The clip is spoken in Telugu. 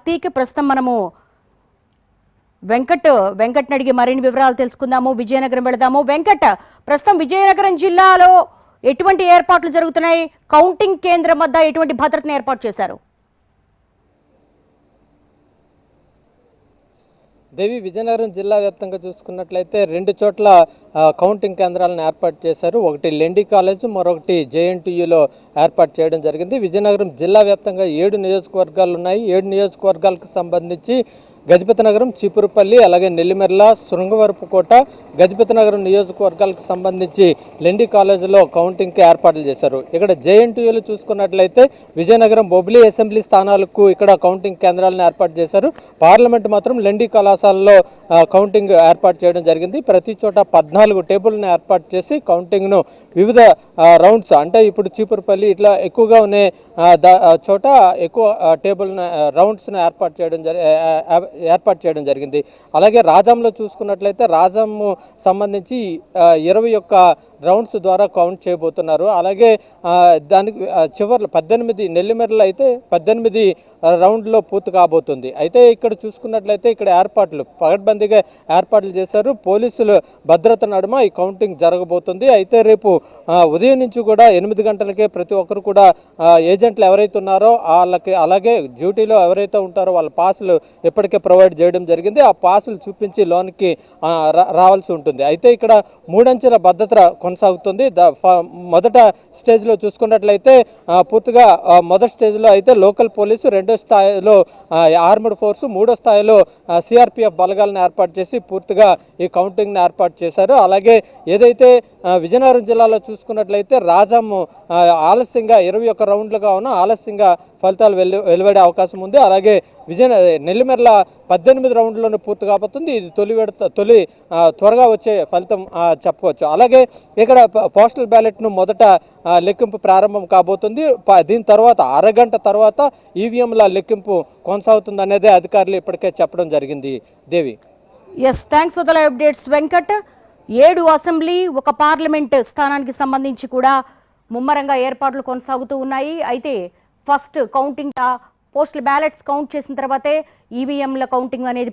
ప్రతీక్ ప్రస్తుతం మనము వెంకట్ అడిగి మరిన్ని వివరాలు తెలుసుకుందాము. విజయనగరం వెళదాము. వెంకట్, ప్రస్తుతం విజయనగరం జిల్లాలో ఎటువంటి ఏర్పాట్లు జరుగుతున్నాయి? కౌంటింగ్ కేంద్రం వద్ద ఎటువంటి భద్రతను ఏర్పాటు చేశారు? దేవి, విజయనగరం జిల్లా వ్యాప్తంగా చూసుకున్నట్లయితే 2 చోట్ల కౌంటింగ్ కేంద్రాలను ఏర్పాటు చేశారు. ఒకటి లెండి కాలేజ్, మరొకటి జేఎన్టీయూలో ఏర్పాటు చేయడం జరిగింది. విజయనగరం జిల్లా వ్యాప్తంగా 7 నియోజకవర్గాలు ఉన్నాయి. 7 నియోజకవర్గాలకు సంబంధించి గజపతి నగరం, చీపురుపల్లి, అలాగే నెల్లిమెర్ల, శృంగవరపుకోట, గజపతి నగరం నియోజకవర్గాలకు సంబంధించి లెండి కాలేజీలో కౌంటింగ్కి ఏర్పాట్లు చేశారు. ఇక్కడ జేఎన్టీయూలు చూసుకున్నట్లయితే విజయనగరం బొబ్లీ అసెంబ్లీ స్థానాలకు ఇక్కడ కౌంటింగ్ కేంద్రాలను ఏర్పాటు చేశారు. పార్లమెంట్ మాత్రం లెండి కళాశాలలో కౌంటింగ్ ఏర్పాటు చేయడం జరిగింది. ప్రతి చోట 14 టేబుల్ను ఏర్పాటు చేసి కౌంటింగ్ను వివిధ రౌండ్స్, అంటే ఇప్పుడు చీపురుపల్లి ఇట్లా ఎక్కువగా ఉన్న చోట ఎక్కువ టేబుల్ రౌండ్స్ను ఏర్పాటు చేయడం జరిగింది. అలాగే రాజంలో చూసుకున్నట్లయితే రాజం సంబంధించి 21 రౌండ్స్ ద్వారా కౌంట్ చేయబోతున్నారు. అలాగే దానికి చివర్లో 18, నెల్లిమెర్రలో అయితే 18 రౌండ్లో పూర్తి కాబోతుంది. అయితే ఇక్కడ చూసుకున్నట్లయితే ఇక్కడ ఏర్పాట్లు పకడ్బందీగా ఏర్పాట్లు చేశారు. పోలీసులు భద్రత నడుమ ఈ కౌంటింగ్ జరగబోతుంది. అయితే రేపు ఉదయం నుంచి కూడా 8 గంటలకే ప్రతి ఒక్కరు కూడా ఏజెంట్లు ఎవరైతే ఉన్నారో వాళ్ళకి, అలాగే డ్యూటీలో ఎవరైతే ఉంటారో వాళ్ళ పాసులు ఇప్పటికే ప్రొవైడ్ చేయడం జరిగింది. ఆ పాసులు చూపించి లోనికి రావాల్సి ఉంటుంది. అయితే ఇక్కడ 3 అంచెల భద్రత కొనసాగుతుంది. మొదట స్టేజ్లో చూసుకున్నట్లయితే పూర్తిగా మొదటి స్టేజ్లో అయితే లోకల్ పోలీసు, 2వ స్థాయిలో ఆర్మడ్ ఫోర్సు, 3వ స్థాయిలో సిఆర్పిఎఫ్ బలగాలను ఏర్పాటు చేసి పూర్తిగా ఈ కౌంటింగ్ని ఏర్పాటు చేశారు. అలాగే ఏదైతే విజయనగరం జిల్లాలో చూసుకున్నట్లయితే రాజం ఆలస్యంగా 21 రౌండ్లుగా ఉన్న ఆలస్యంగా ఫలితాలు వెలువడే అవకాశం ఉంది. అలాగే నెల్లిమెర్ల 18 రౌండ్లను పూర్తి కాబోతుంది. ఇది తొలి త్వరగా వచ్చే ఫలితం చెప్పుకోవచ్చు. అలాగే ఇక్కడ పోస్టల్ బ్యాలెట్ను మొదట లెక్కింపు ప్రారంభం కాబోతుంది. దీని తర్వాత అరగంట తర్వాత ఈవీఎంల లెక్కింపు కొనసాగుతుంది అనేది అధికారులు ఇప్పటికే చెప్పడం జరిగింది. Devi, yes, thanks for the live updates Venkat. 7 assembly, 1 parliament స్థానానికి సంబంధించి కూడా ముమ్మరంగా ఏర్పాట్లు కొనసాగుతూ ఉన్నాయి. అయితే first counting postal ballots count చేసిన తర్వాతే ఈవీఎంల కౌంటింగ్ అనేది